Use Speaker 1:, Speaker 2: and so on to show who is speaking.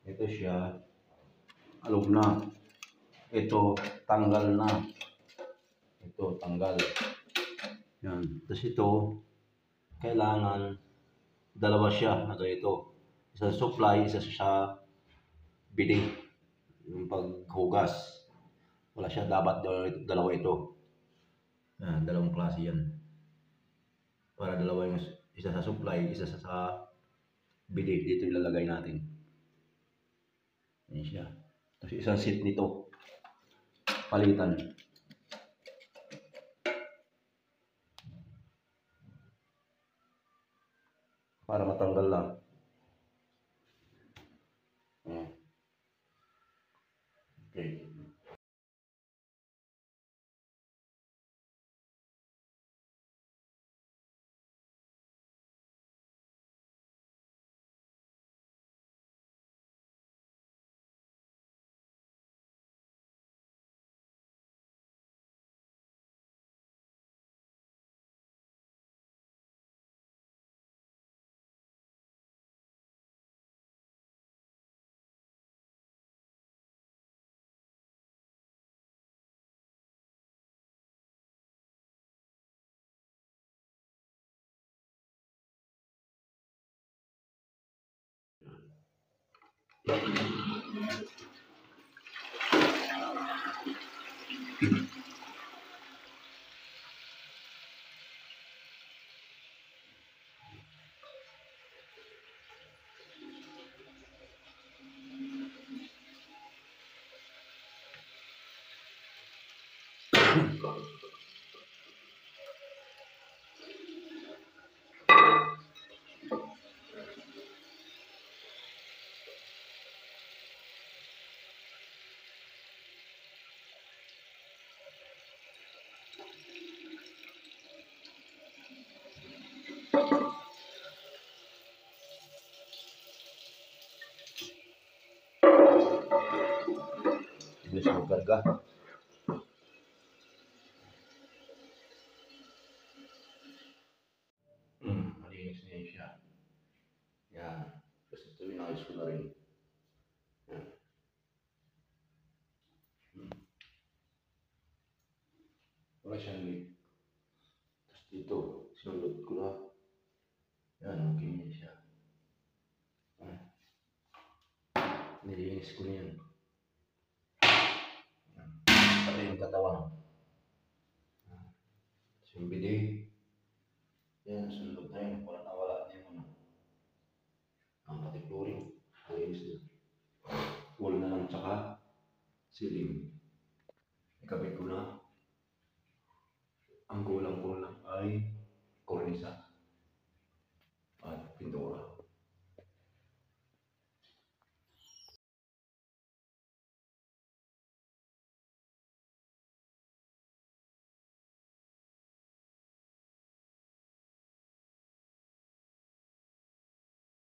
Speaker 1: Ito siya, alog na. Ito, tanggal na. Ito, tanggal. Yan. Tapos ito, kailangan dalawa siya. Ito. Isa sa supply, isa sa bidig. Yung paghugas. Wala siya, dapat dalawa ito. Yan, dalawang klase yan. Para dalawa yung isa sa supply, isa sa bidig. Dito ilalagay natin. Yan siya. Tapos isang set nito. Palitan. Para matanggal lang. Okay. Bilis magkarga. Malinis na yun siya. Yan. Tapos ito inayos ko na rin. Yan. Wala siyang leak. Tapos dito, sinulot ko na. Yan, okay na siya. Nilinis ko na yan. Pati yung katawan. Yung bidig. Yan, sunod na yun. Wala nawala na yun. Ang pati flooring. Nalinis na. Wall na lang tsaka ceiling. Ikabit ko na. Ang kulang-kulang ay kornisa at pintuan.